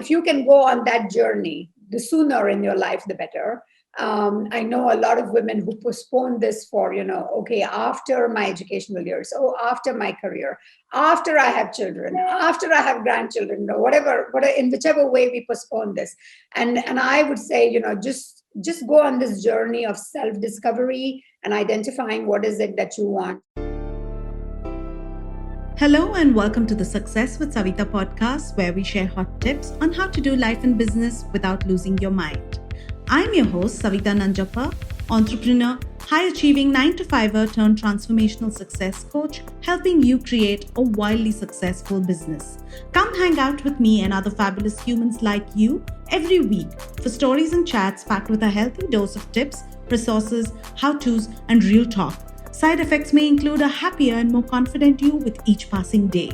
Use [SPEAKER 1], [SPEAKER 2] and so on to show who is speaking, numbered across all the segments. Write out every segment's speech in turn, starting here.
[SPEAKER 1] if you can go on that journey, the sooner in your life, the better. I know a lot of women who postpone this for, okay, after my educational years, after my career, after I have children, after I have grandchildren, whatever, in whichever way we postpone this. And I would say, just go on this journey of self-discovery and identifying what is it that you want.
[SPEAKER 2] Hello and welcome to the Success with Savita podcast, where we share hot tips on how to do life and business without losing your mind. I'm your host, Savita Nanjappa, entrepreneur, high-achieving 9-to-5er turned transformational success coach, helping you create a wildly successful business. Come hang out with me and other fabulous humans like you every week for stories and chats packed with a healthy dose of tips, resources, how-tos, and real talk. Side effects may include a happier and more confident you with each passing day.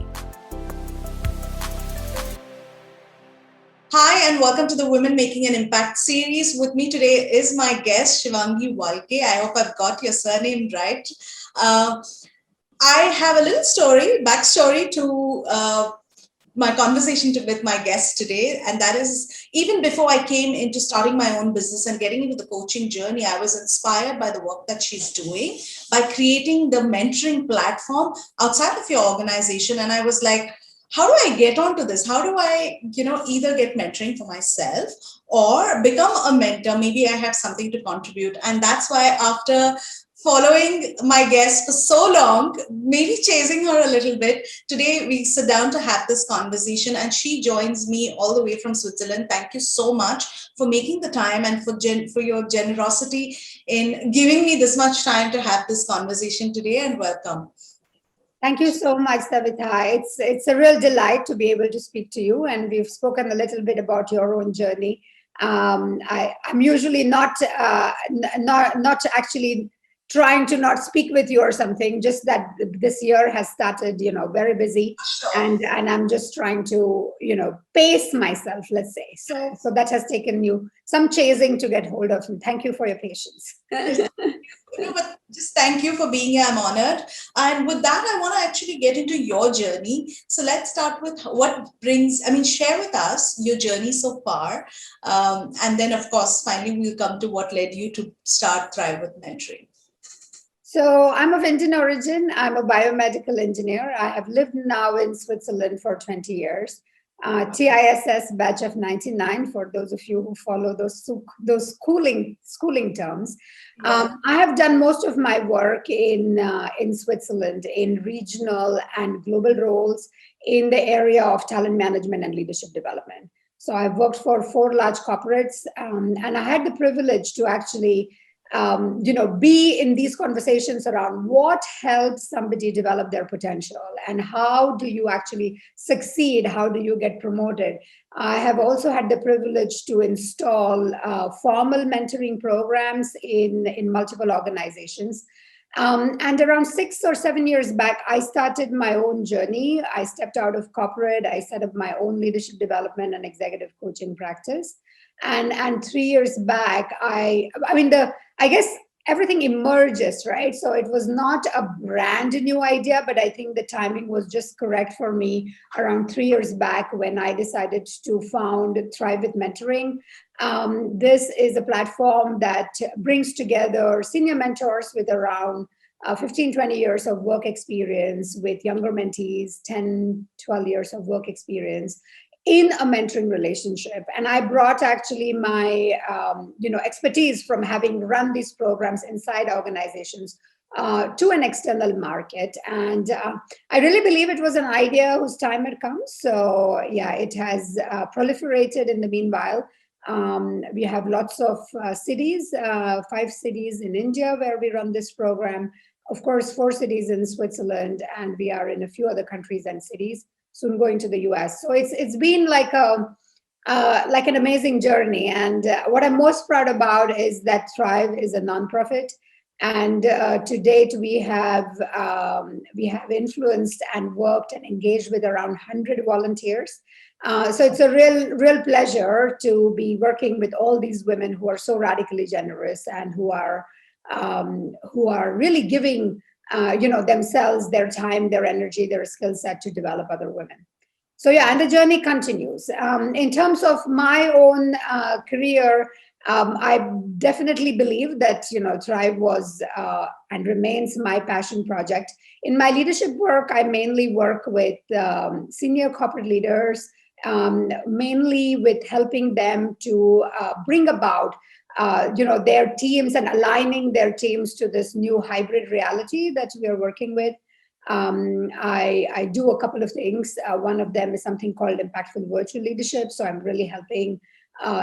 [SPEAKER 3] Hi, and welcome to the Women Making an Impact series. With me today is my guest, Shivangi Walke. I hope I've got your surname right. I have a little backstory to my conversation with my guest today. And that is, even before I came into starting my own business and getting into the coaching journey, I was inspired by the work that she's doing by creating the mentoring platform outside of your organization. And I was like, how do I get onto this? How do I, either get mentoring for myself or become a mentor? Maybe I have something to contribute. And that's why after following my guest for so long, maybe chasing her a little bit, today we sit down to have this conversation and she joins me all the way from Switzerland. Thank you so much for making the time and for your generosity in giving me this much time to have this conversation today, and welcome.
[SPEAKER 1] Thank you so much, Savita. It's a real delight to be able to speak to you, and we've spoken a little bit about your own journey. I'm usually not actually trying to not speak with you or something, just that this year has started, very busy, and I'm just trying to, pace myself, let's say. So that has taken you some chasing to get hold of, and thank you for your patience.
[SPEAKER 3] But just thank you for being here. I'm honored. And with that, I want to actually get into your journey. So let's start with share with us your journey so far. And then, of course, finally, we'll come to what led you to start Thrive with Mentoring.
[SPEAKER 1] So I'm of Indian origin. I'm a biomedical engineer. I have lived now in Switzerland for 20 years. TISS batch of 99 for those of you who follow those schooling terms. I have done most of my work in Switzerland in regional and global roles in the area of talent management and leadership development. So I've worked for 4 large corporates, and I had the privilege to actually be in these conversations around what helps somebody develop their potential and how do you actually succeed, how do you get promoted. I have also had the privilege to install formal mentoring programs in multiple organizations. And around 6 or 7 years back, I started my own journey. I stepped out of corporate. I set up my own leadership development and executive coaching practice. And 3 years back, I guess everything emerges, right? So it was not a brand new idea, but I think the timing was just correct for me around 3 years back when I decided to found Thrive with Mentoring. This is a platform that brings together senior mentors with around 15, 20 years of work experience with younger mentees, 10, 12 years of work experience in a mentoring relationship. And I brought actually my expertise from having run these programs inside organizations to an external market. And I really believe it was an idea whose time had come. So yeah, it has proliferated in the meanwhile. We have lots of cities, 5 cities in India where we run this program. Of course, 4 cities in Switzerland, and we are in a few other countries and cities, soon going to the US. So it's been like an amazing journey. And what I'm most proud about is that Thrive is a nonprofit. And to date, we have influenced and worked and engaged with around 100 volunteers. So it's a real pleasure to be working with all these women who are so radically generous and who are really giving themselves, their time, their energy, their skill set to develop other women. So yeah, and the journey continues. In terms of my own career, I definitely believe that Thrive was and remains my passion project. In my leadership work, I mainly work with senior corporate leaders, mainly with helping them to bring about their teams and aligning their teams to this new hybrid reality that we are working with. I do a couple of things. One of them is something called impactful virtual leadership. So I'm really helping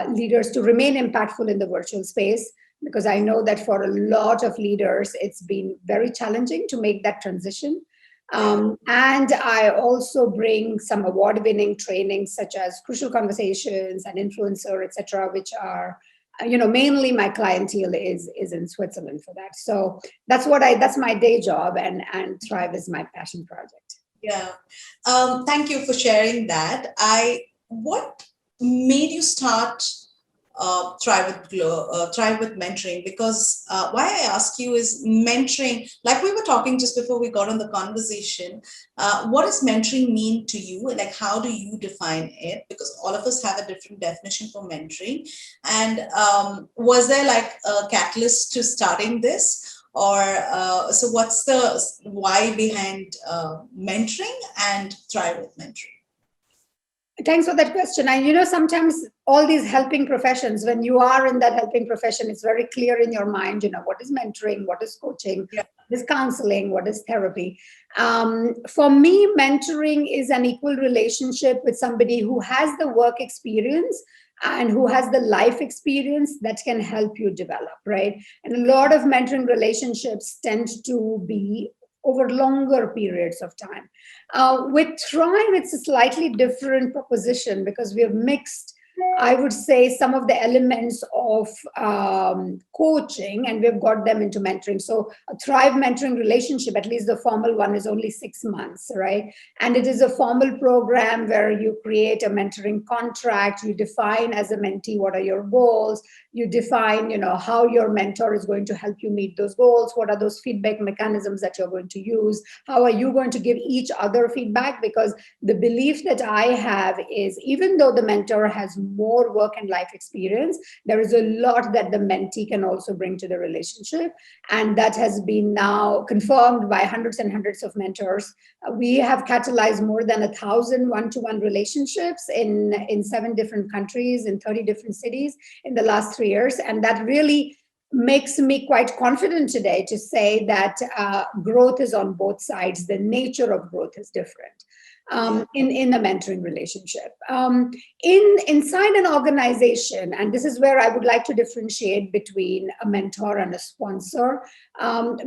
[SPEAKER 1] leaders to remain impactful in the virtual space, because I know that for a lot of leaders, it's been very challenging to make that transition. And I also bring some award-winning trainings such as Crucial Conversations and Influencer, etc., which are mainly my clientele is in Switzerland for that. So that's my day job, and Thrive is my passion project.
[SPEAKER 3] Yeah. Thank you for sharing that. What made you start Thrive with mentoring? Because why I ask you is mentoring, like we were talking just before we got on the conversation, what does mentoring mean to you? Like, how do you define it? Because all of us have a different definition for mentoring. And was there like a catalyst to starting this? Or so what's the why behind mentoring and Thrive with mentoring?
[SPEAKER 1] Thanks for that question. And sometimes all these helping professions, when you are in that helping profession, it's very clear in your mind, what is mentoring, what is coaching, what is counseling, what is therapy. For me, mentoring is an equal relationship with somebody who has the work experience and who has the life experience that can help you develop, right? And a lot of mentoring relationships tend to be over longer periods of time. With Thrive, it's a slightly different proposition because we have mixed, I would say, some of the elements of coaching, and we've got them into mentoring. So a Thrive mentoring relationship, at least the formal one, is only 6 months, right? And it is a formal program where you create a mentoring contract. You define as a mentee what are your goals. You define, how your mentor is going to help you meet those goals. What are those feedback mechanisms that you're going to use? How are you going to give each other feedback? Because the belief that I have is, even though the mentor has more work and life experience, there is a lot that the mentee can also bring to the relationship. And that has been now confirmed by hundreds and hundreds of mentors. We have catalyzed more than 1,000 one-to-one relationships in 7 different countries, in 30 different cities in the last 3 years. And that really makes me quite confident today to say that growth is on both sides. The nature of growth is different. In a mentoring relationship. Inside an organization, and this is where I would like to differentiate between a mentor and a sponsor,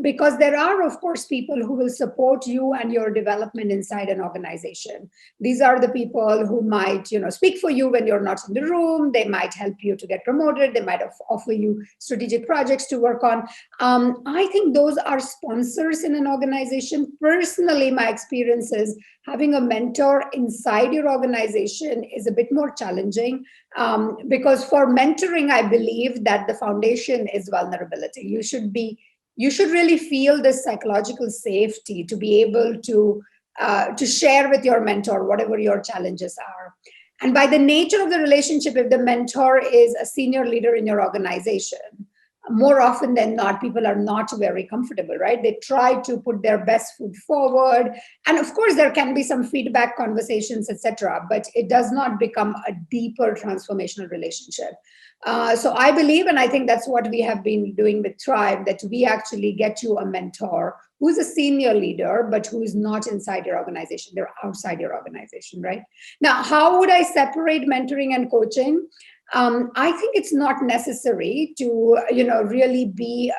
[SPEAKER 1] because there are, of course, people who will support you and your development inside an organization. These are the people who might, speak for you when you're not in the room. They might help you to get promoted. They might offer you strategic projects to work on. I think those are sponsors in an organization. Personally, my experience is having a mentor inside your organization is a bit more challenging, because for mentoring, I believe that the foundation is vulnerability. You should really feel this psychological safety to be able to share with your mentor whatever your challenges are. And by the nature of the relationship, if the mentor is a senior leader in your organization, more often than not, people are not very comfortable, right? They try to put their best foot forward. And of course, there can be some feedback conversations, etc., but it does not become a deeper transformational relationship. So I believe, and I think that's what we have been doing with Thrive, that we actually get you a mentor who's a senior leader, but who is not inside your organization. They're outside your organization, right? Now, how would I separate mentoring and coaching? I think it's not necessary to, really be,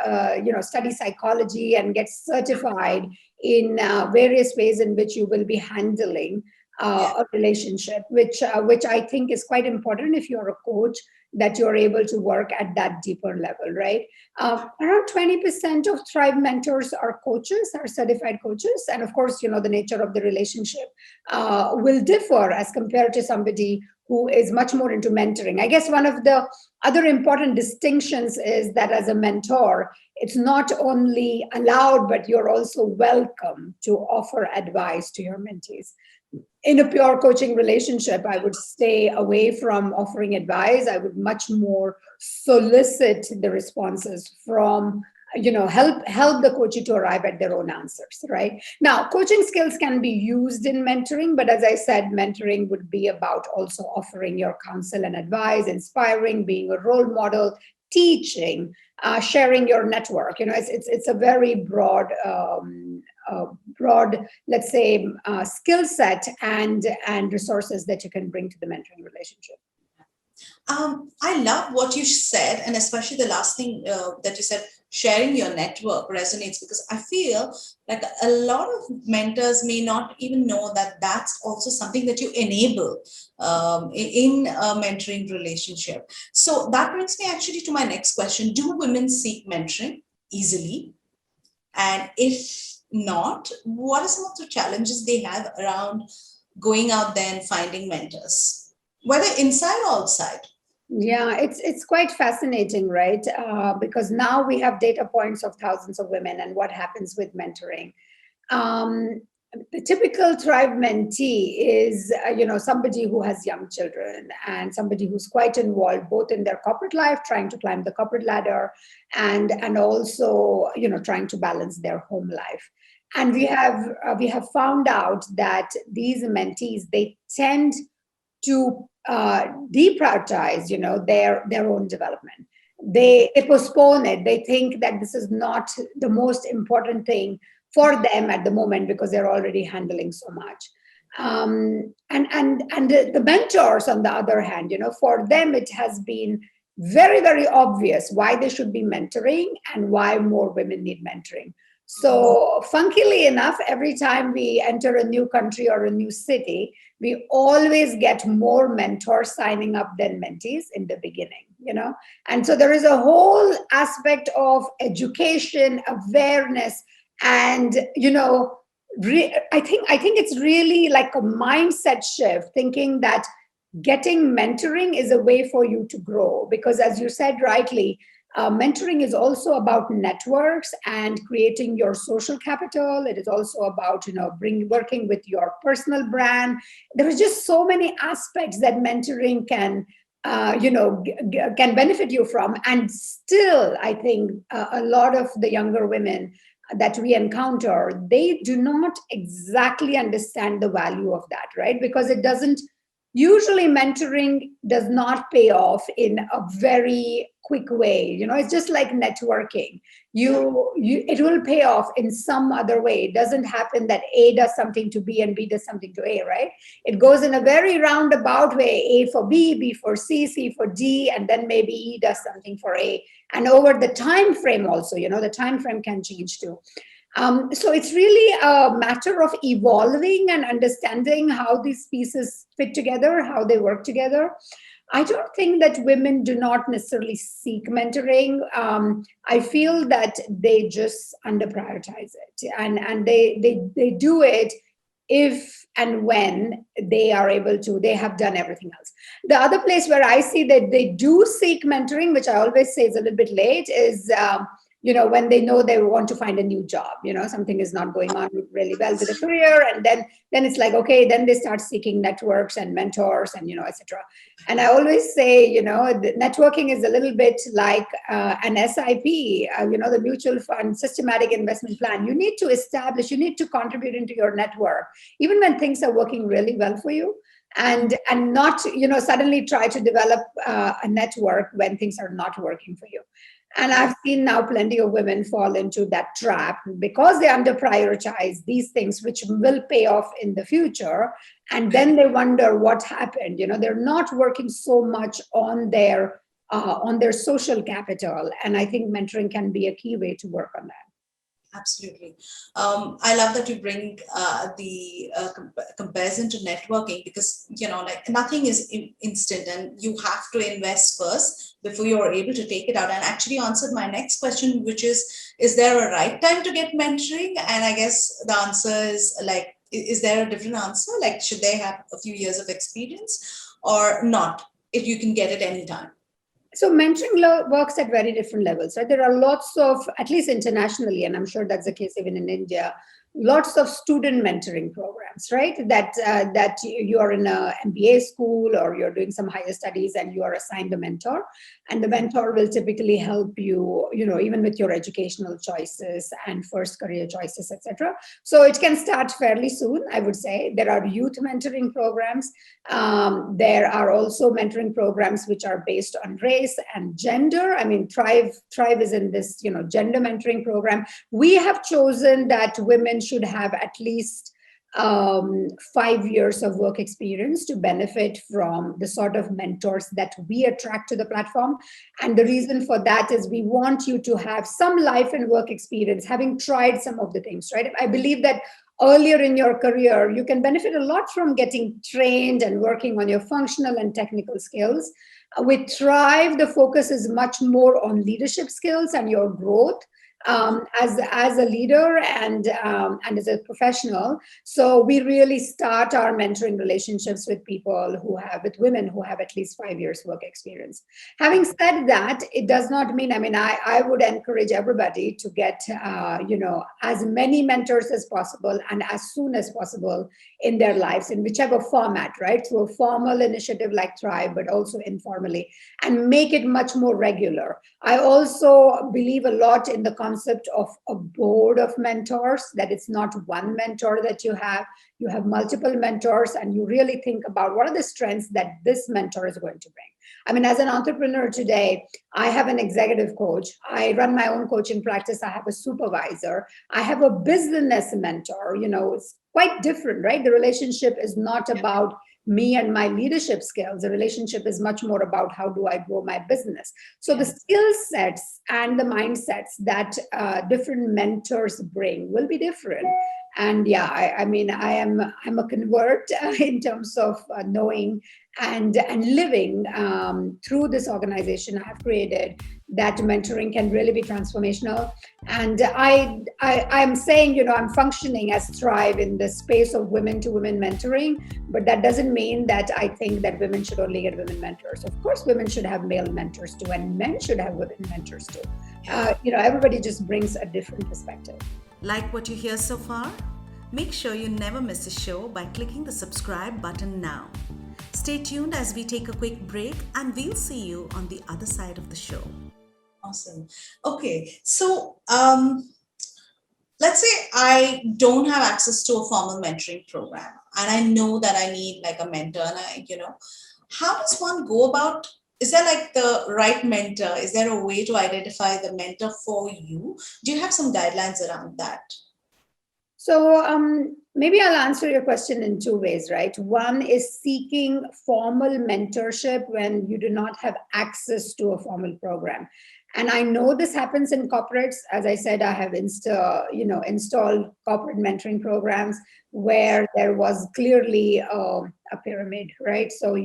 [SPEAKER 1] study psychology and get certified in various ways in which you will be handling a relationship, which I think is quite important if you're a coach, that you're able to work at that deeper level, right? Around 20% of Thrive mentors are coaches, are certified coaches. And of course, the nature of the relationship will differ as compared to somebody who is much more into mentoring. I guess one of the other important distinctions is that as a mentor, it's not only allowed, but you're also welcome to offer advice to your mentees. in a pure coaching relationship, I would stay away from offering advice. I would much more solicit the responses from, help the coachee to arrive at their own answers, right? Now, coaching skills can be used in mentoring, but as I said, mentoring would be about also offering your counsel and advice, inspiring, being a role model, teaching, sharing your network. It's a very broad, let's say, skill set and resources that you can bring to the mentoring relationship.
[SPEAKER 3] I love what you said, and especially the last thing that you said, sharing your network resonates, because I feel like a lot of mentors may not even know that that's also something that you enable in a mentoring relationship. So that brings me actually to my next question. Do women seek mentoring easily? And if not, what are some of the challenges they have around going out there and finding mentors, whether inside or outside?
[SPEAKER 1] Yeah, it's quite fascinating, right? Because now we have data points of thousands of women and what happens with mentoring. Um, the typical Thrive mentee is, somebody who has young children and somebody who's quite involved both in their corporate life, trying to climb the corporate ladder, and also, trying to balance their home life. And we have found out that these mentees, they tend to deprioritize, their own development. They postpone it. They think that this is not the most important thing for them at the moment because they're already handling so much. And the mentors, on the other hand, for them it has been very, very obvious why they should be mentoring and why more women need mentoring. So, funkily enough, every time we enter a new country or a new city, we always get more mentors signing up than mentees in the beginning, And so there is a whole aspect of education, awareness, and, I think it's really like a mindset shift, thinking that getting mentoring is a way for you to grow. Because as you said rightly, mentoring is also about networks and creating your social capital. It is also about working with your personal brand. There are just so many aspects that mentoring can can benefit you from. And still, I think a lot of the younger women that we encounter, they do not exactly understand the value of that, right? Because it doesn't usually, mentoring does not pay off in a very quick way. It's just like networking. It will pay off in some other way. It doesn't happen that A does something to B and B does something to A, right? It goes in a very roundabout way. A for B, B for C, C for D, and then maybe E does something for A. And over the time frame also, the time frame can change too. So it's really a matter of evolving and understanding how these pieces fit together, how they work together. I don't think that women do not necessarily seek mentoring. I feel that they just under prioritize it, and they do it if and when they are able to. They have done everything else. The other place where I see that they do seek mentoring, which I always say is a little bit late, is when they know they want to find a new job, something is not going on really well with the career. And then it's like, okay, then they start seeking networks and mentors and, etc. And I always say, the networking is a little bit like an SIP, the mutual fund systematic investment plan. You need to contribute into your network, even when things are working really well for you. And not, suddenly try to develop a network when things are not working for you. And I've seen now plenty of women fall into that trap because they under prioritize these things, which will pay off in the future. And then they wonder what happened. They're not working so much on their social capital. And I think mentoring can be a key way to work on that.
[SPEAKER 3] Absolutely. I love that you bring the comparison to networking, because, like nothing is instant and you have to invest first before you're able to take it out. And actually answered my next question, which is there a right time to get mentoring? And I guess the answer is like, is there a different answer? Like, should they have a few years of experience or not? If you can get it anytime.
[SPEAKER 1] So mentoring works at very different levels, right? There are lots of, at least internationally, and I'm sure that's the case even in India, lots of student mentoring programs, right? That you are in a MBA school or you're doing some higher studies and you are assigned a mentor, and the mentor will typically help you, even with your educational choices and first career choices, etc. So it can start fairly soon, I would say. There are youth mentoring programs. There are also mentoring programs which are based on race and gender. I mean, Thrive is in this, gender mentoring program. We have chosen that women should have at least 5 years of work experience to benefit from the sort of mentors that we attract to the platform. And the reason for that is we want you to have some life and work experience, having tried some of the things, right? I believe that earlier in your career, you can benefit a lot from getting trained and working on your functional and technical skills. With Thrive, the focus is much more on leadership skills and your growth as a leader and as a professional. So we really start our mentoring relationships with with women who have at least 5 years work experience. Having said that, it does not mean, I would encourage everybody to get, as many mentors as possible and as soon as possible in their lives, in whichever format, right? Through a formal initiative like Thrive, but also informally, and make it much more regular. I also believe a lot in the concept of a board of mentors, that it's not one mentor that you have multiple mentors, and you really think about what are the strengths that this mentor is going to bring. I mean, as an entrepreneur today, I have an executive coach. I run my own coaching practice. I have a supervisor. I have a business mentor. It's quite different, right? The relationship is not about me and my leadership skills. The relationship is much more about how do I grow my business. So the skill sets and the mindsets that different mentors bring will be different. And yeah, I'm a convert in terms of knowing and living through this organization I have created, that mentoring can really be transformational. And I'm saying, I'm functioning as Thrive in the space of women to women mentoring, but that doesn't mean that I think that women should only get women mentors. Of course, women should have male mentors too, and men should have women mentors too. Everybody just brings a different perspective.
[SPEAKER 2] Like what you hear so far? Make sure you never miss a show by clicking the subscribe button now. Stay tuned as we take a quick break, and we'll see you on the other side of the show.
[SPEAKER 3] Awesome. Okay, so let's say I don't have access to a formal mentoring program, and I know that I need like a mentor, and how does one go about? Is there like the right mentor? Is there a way to identify the mentor for you? Do you have some guidelines around that?
[SPEAKER 1] So maybe I'll answer your question in two ways, right? One is seeking formal mentorship when you do not have access to a formal program. And I know this happens in corporates. As I said, I have installed corporate mentoring programs where there was clearly a pyramid, right? So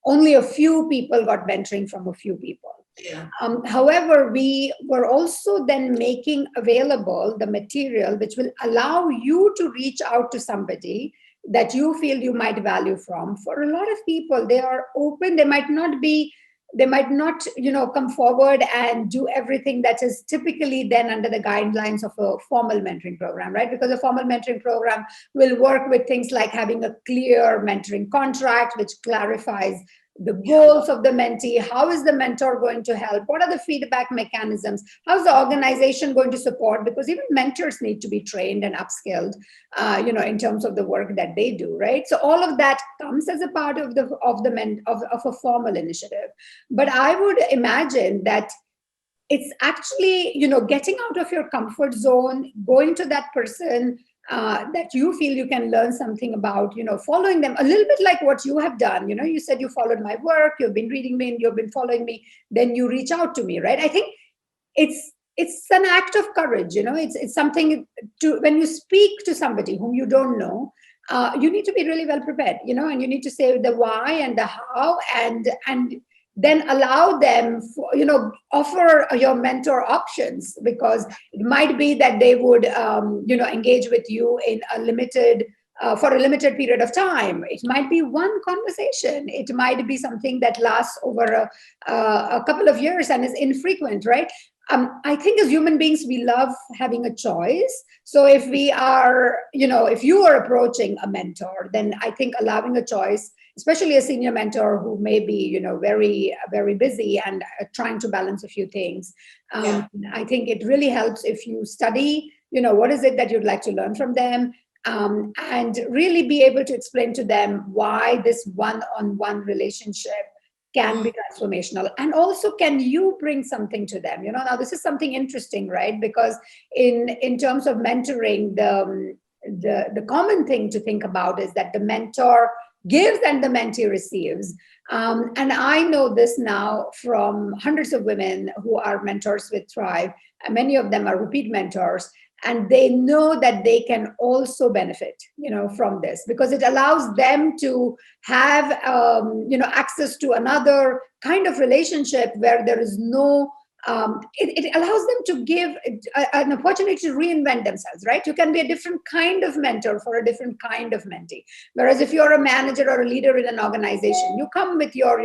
[SPEAKER 1] only a few people got mentoring from a few people.
[SPEAKER 3] Yeah.
[SPEAKER 1] However, we were also then making available the material which will allow you to reach out to somebody that you feel you might value from. For a lot of people, they are open. They might not come forward and do everything that is typically then under the guidelines of a formal mentoring program, right? Because a formal mentoring program will work with things like having a clear mentoring contract, which clarifies the goals of the mentee. How is the mentor going to help? What are the feedback mechanisms? How's the organization going to support? Because even mentors need to be trained and upskilled, in terms of the work that they do, right? So all of that comes as a part of a formal initiative. But I would imagine that it's actually, getting out of your comfort zone, going to that person that you feel you can learn something about, following them a little bit like what you have done. You said you followed my work, you've been reading me, and you've been following me, then you reach out to me, right? I think it's an act of courage. It's something to, when you speak to somebody whom you don't know, you need to be really well prepared, and you need to say the why and the how, and then allow them, offer your mentor options, because it might be that they would, engage with you in for a limited period of time. It might be one conversation. It might be something that lasts over a couple of years and is infrequent, right? I think as human beings, we love having a choice. So if we are, if you are approaching a mentor, then I think allowing a choice, especially a senior mentor who may be, very, very busy and trying to balance a few things. I think it really helps if you study, what is it that you'd like to learn from them, and really be able to explain to them why this one-on-one relationship can be transformational. And also, can you bring something to them? Now this is something interesting, right? Because in terms of mentoring, the common thing to think about is that the mentor gives and the mentee receives. And I know this now from hundreds of women who are mentors with Thrive. And many of them are repeat mentors, and they know that they can also benefit, from this, because it allows them to have, access to another kind of relationship where there is no, it allows them to give an opportunity to reinvent themselves, right? You can be a different kind of mentor for a different kind of mentee. Whereas if you're a manager or a leader in an organization, you come with your,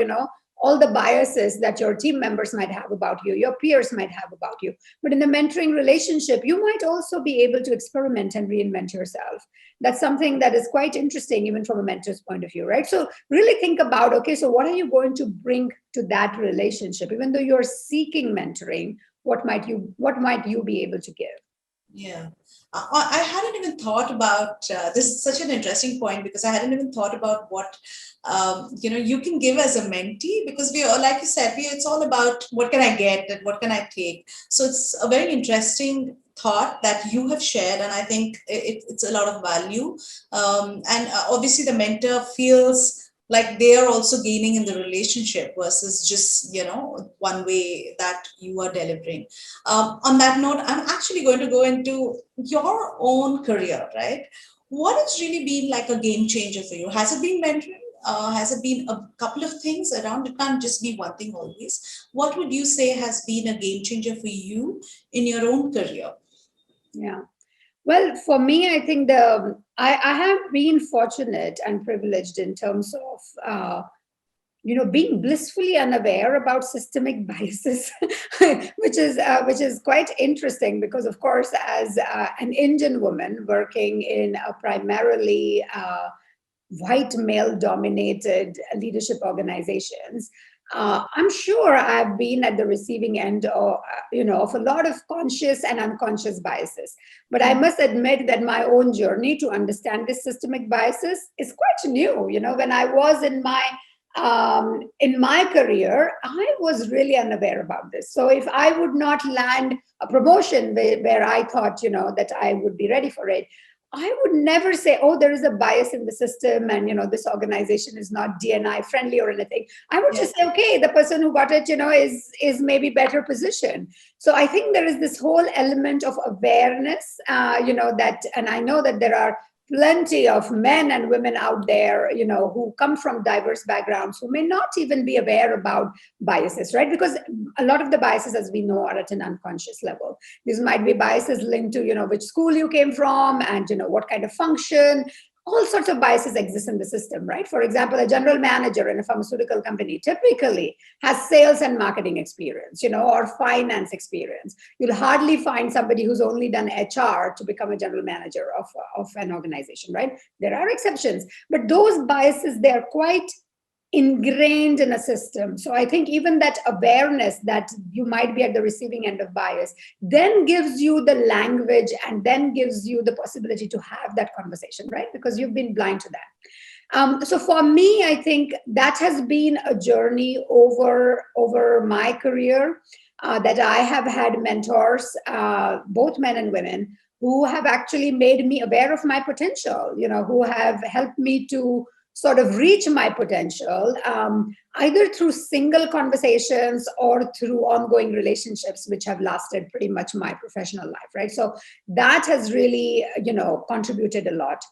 [SPEAKER 1] all the biases that your team members might have about you, your peers might have about you. But in the mentoring relationship, you might also be able to experiment and reinvent yourself. That's something that is quite interesting, even from a mentor's point of view, right? So really think about, okay, so what are you going to bring to that relationship? Even though you're seeking mentoring, what might you be able to give?
[SPEAKER 3] Yeah. I hadn't even thought about this is such an interesting point, because I hadn't even thought about what you can give as a mentee, because we are, like you said, it's all about what can I get and what can I take. So it's a very interesting thought that you have shared, and I think it's a lot of value. And obviously the mentor feels like they are also gaining in the relationship versus just one way that you are delivering. On that note, I'm actually going to go into your own career, right? What has really been like a game changer for you? Has it been mentoring? Has it been a couple of things around? It can't just be one thing always. What would you say has been a game changer for you in your own career?
[SPEAKER 1] Yeah. Well, for me, I think I have been fortunate and privileged in terms of being blissfully unaware about systemic biases, which is quite interesting, because of course, as an Indian woman working in a primarily white male dominated leadership organizations, I'm sure I've been at the receiving end of a lot of conscious and unconscious biases. But I must admit that my own journey to understand this systemic biases is quite new. When I was in my career, I was really unaware about this. So if I would not land a promotion where I thought, that I would be ready for it, I would never say, oh, there is a bias in the system and, this organization is not D&I friendly or anything. I would just say, okay, the person who got it, is maybe better positioned. So I think there is this whole element of awareness, and I know that there are plenty of men and women out there, who come from diverse backgrounds, who may not even be aware about biases, right? Because a lot of the biases, as we know, are at an unconscious level. These might be biases linked to, which school you came from and, what kind of function. All sorts of biases exist in the system, right? For example, a general manager in a pharmaceutical company typically has sales and marketing experience, or finance experience. You'll hardly find somebody who's only done HR to become a general manager of an organization, right? There are exceptions, but those biases, they're quite ingrained in a system. So I think even that awareness that you might be at the receiving end of bias then gives you the language and then gives you the possibility to have that conversation, right? Because you've been blind to that. So for me, I think that has been a journey over my career, that I have had mentors, both men and women, who have actually made me aware of my potential, who have helped me to sort of reach my potential, either through single conversations or through ongoing relationships, which have lasted pretty much my professional life, right? So that has really, contributed a lot.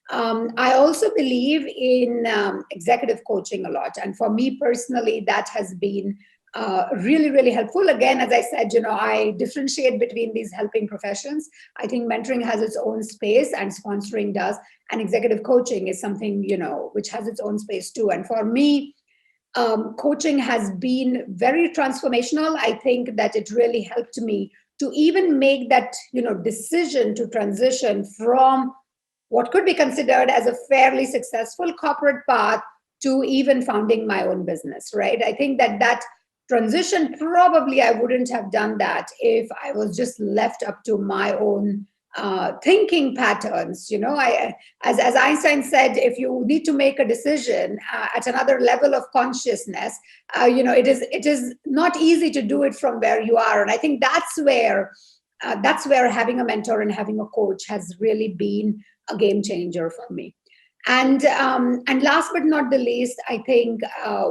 [SPEAKER 1] I also believe in executive coaching a lot. And for me personally, that has been really, really helpful. Again, as I said, I differentiate between these helping professions. I think mentoring has its own space and sponsoring does. And executive coaching is something, which has its own space too. And for me, coaching has been very transformational. I think that it really helped me to even make that, decision to transition from what could be considered as a fairly successful corporate path to even founding my own business, right? I think that transition, probably I wouldn't have done that if I was just left up to my own thinking patterns. As Einstein said, if you need to make a decision at another level of consciousness, it is not easy to do it from where you are. And I think that's where having a mentor and having a coach has really been a game changer for me. And last but not the least, I think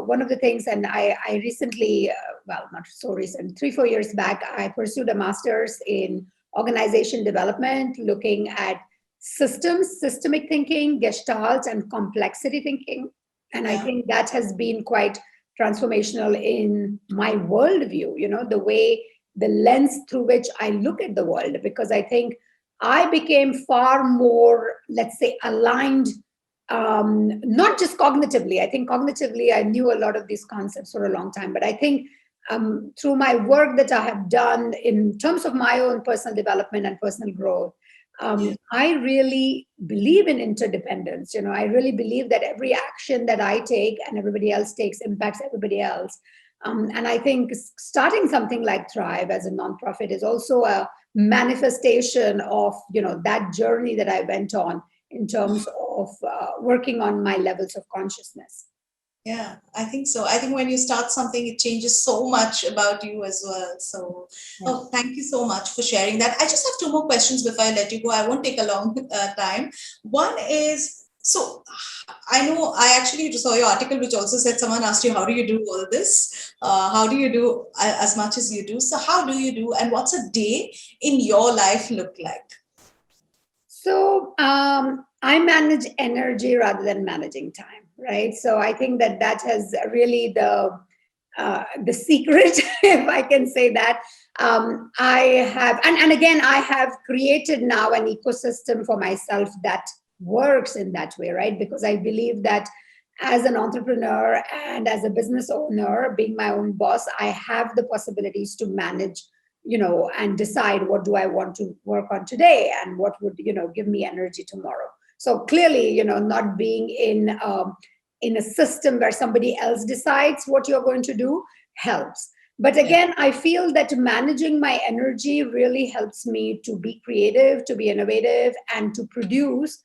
[SPEAKER 1] one of the things, and I recently, well, not so recent, 3-4 years back, I pursued a master's in organization development, looking at systems, systemic thinking, gestalt, and complexity thinking. And I think that has been quite transformational in my worldview, the lens through which I look at the world, because I think I became far more, let's say, aligned, not just cognitively. I think cognitively, I knew a lot of these concepts for a long time, but I think through my work that I have done in terms of my own personal development and personal growth, I really believe in interdependence. I really believe that every action that I take and everybody else takes impacts everybody else. And I think starting something like Thrive as a nonprofit is also a manifestation of that journey that I went on in terms of working on my levels of consciousness.
[SPEAKER 3] Yeah, I think so. I think when you start something, it changes so much about you as well. So, thank you so much for sharing that. I just have 2 more questions before I let you go. I won't take a long time. One is, so I know I actually saw your article, which also said someone asked you, how do you do all this? How do you do as much as you do? So how do you do, and what's a day in your life look like?
[SPEAKER 1] So I manage energy rather than managing time, right? So I think that has really the secret, if I can say that. I have, and again, I have created now an ecosystem for myself that works in that way, right? Because I believe that as an entrepreneur and as a business owner, being my own boss, I have the possibilities to manage, and decide what do I want to work on today and what would, give me energy tomorrow. So clearly, not being in a system where somebody else decides what you're going to do helps. But again, I feel that managing my energy really helps me to be creative, to be innovative, and to produce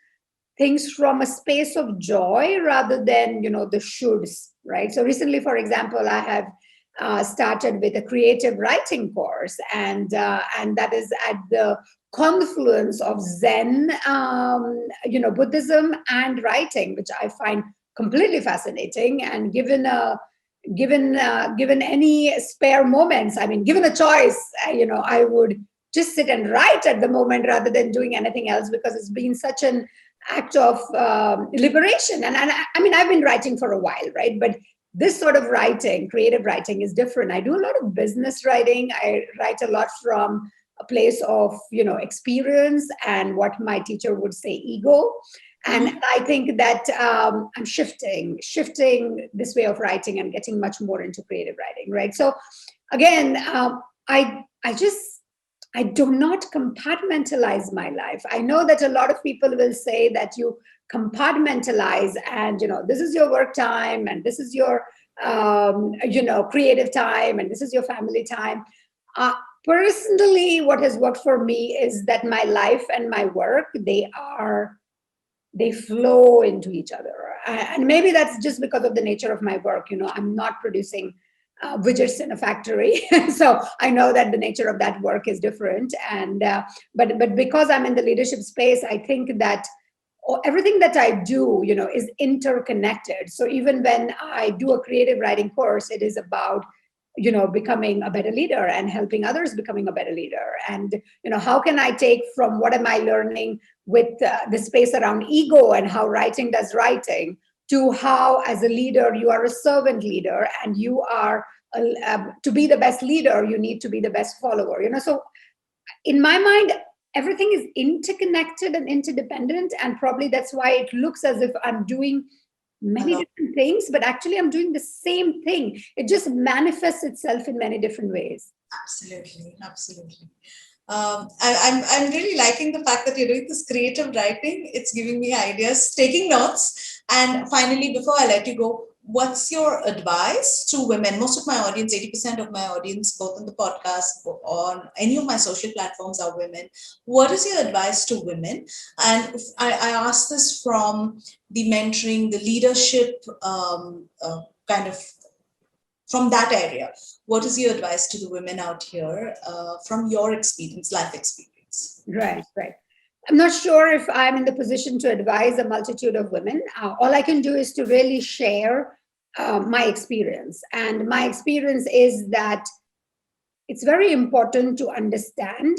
[SPEAKER 1] things from a space of joy rather than, the shoulds, right? So recently, for example, I have started with a creative writing course, and that is at the confluence of Zen, Buddhism and writing, which I find completely fascinating. And given any spare moments, I mean, given a choice, I would just sit and write at the moment rather than doing anything else, because it's been such an act of liberation. And I mean, I've been writing for a while, right? But this sort of writing, creative writing, is different. I do a lot of business writing. I write a lot from a place of, experience and what my teacher would say, ego. And I think that I'm shifting this way of writing and getting much more into creative writing, right? So again, I do not compartmentalize my life. I know that a lot of people will say that you compartmentalize, and this is your work time, and this is your creative time, and this is your family time. Personally, what has worked for me is that my life and my work, they flow into each other. And maybe that's just because of the nature of my work. I'm not producing widgets in a factory. So I know that the nature of that work is different. And but because I'm in the leadership space, I think that everything that I do, is interconnected. So even when I do a creative writing course, it is about, becoming a better leader and helping others becoming a better leader. And, how can I take from what am I learning with the space around ego and how writing does writing, to how as a leader, you are a servant leader, and you are, to be the best leader, you need to be the best follower. So in my mind, everything is interconnected and interdependent, and probably that's why it looks as if I'm doing many different things, but actually I'm doing the same thing. It just manifests itself in many different ways.
[SPEAKER 3] Absolutely, absolutely. I'm really liking the fact that you're doing this creative writing. It's giving me ideas, taking notes. And finally, before I let you go, what's your advice to women? Most of my audience, 80% of my audience, both on the podcast, on any of my social platforms, are women. What is your advice to women? And I ask this from the mentoring, the leadership kind of from that area. What is your advice to the women out here from your experience, life experience?
[SPEAKER 1] Right, right. I'm not sure if I'm in the position to advise a multitude of women. All I can do is to really share my experience. And my experience is that it's very important to understand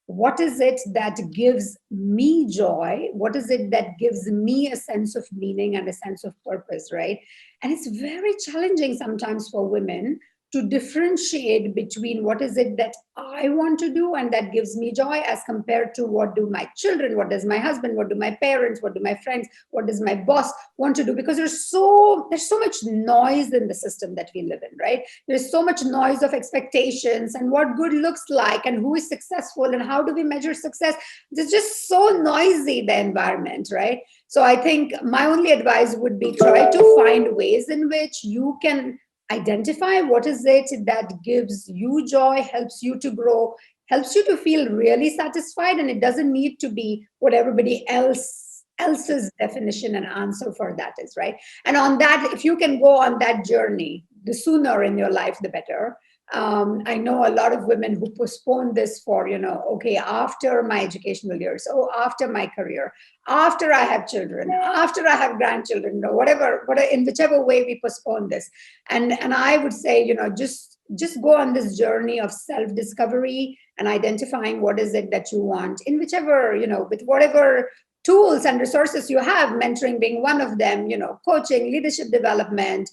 [SPEAKER 1] what is it that gives me joy, what is it that gives me a sense of meaning and a sense of purpose, right? And it's very challenging sometimes for women to differentiate between what is it that I want to do and that gives me joy as compared to what do my children, what does my husband, what do my parents, what do my friends, what does my boss want to do? Because there's so much noise in the system that we live in, right? There's so much noise of expectations and what good looks like and who is successful and how do we measure success. It's just so noisy, the environment, right? So I think my only advice would be try to find ways in which you can identify what is it that gives you joy, helps you to grow, helps you to feel really satisfied, and it doesn't need to be what everybody else's definition and answer for that is, right? And on that, if you can go on that journey, the sooner in your life the better. I know a lot of women who postpone this for, okay, after my educational years, after my career, after I have children, after I have grandchildren, whatever, in whichever way we postpone this. And I would say, just go on this journey of self-discovery and identifying what is it that you want in whichever, with whatever tools and resources you have, mentoring being one of them, coaching, leadership development,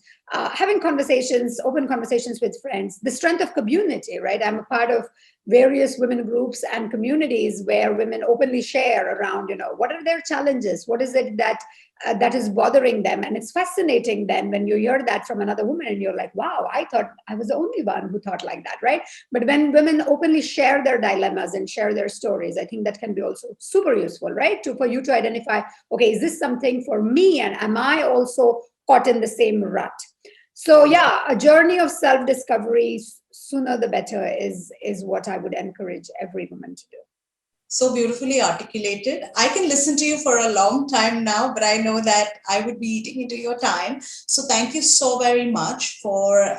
[SPEAKER 1] having conversations, open conversations with friends, the strength of community, right? I'm a part of various women groups and communities where women openly share around, what are their challenges? What is it that is bothering them? And it's fascinating then when you hear that from another woman and you're like, wow, I thought I was the only one who thought like that, right? But when women openly share their dilemmas and share their stories, I think that can be also super useful, right? For you to identify, okay, is this something for me? And am I also caught in the same rut? So yeah, a journey of self-discovery, sooner the better, is what I would encourage every woman to do.
[SPEAKER 3] So beautifully articulated. I can listen to you for a long time now, but I know that I would be eating into your time. So thank you so very much for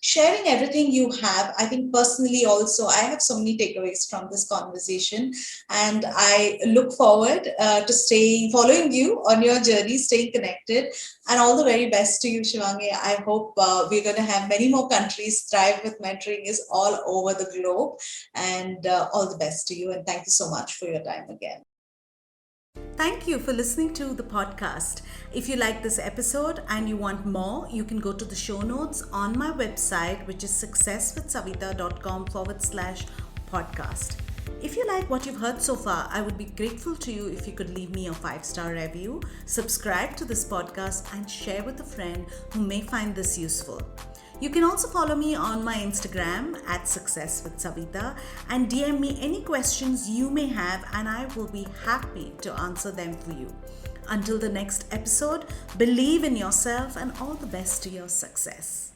[SPEAKER 3] sharing everything you have. I think personally also, I have so many takeaways from this conversation, and I look forward to following you on your journey, staying connected, and all the very best to you, Shivangi. I hope we're going to have many more countries thrive with mentoring is all over the globe, and all the best to you. And thank you so much for your time again.
[SPEAKER 2] Thank you for listening to the podcast. If you like this episode and you want more, you can go to the show notes on my website, which is successwithsavita.com/podcast. If you like what you've heard so far, I would be grateful to you if you could leave me a 5-star review, subscribe to this podcast, and share with a friend who may find this useful. You can also follow me on my Instagram @successwithsavita and DM me any questions you may have, and I will be happy to answer them for you. Until the next episode, believe in yourself and all the best to your success.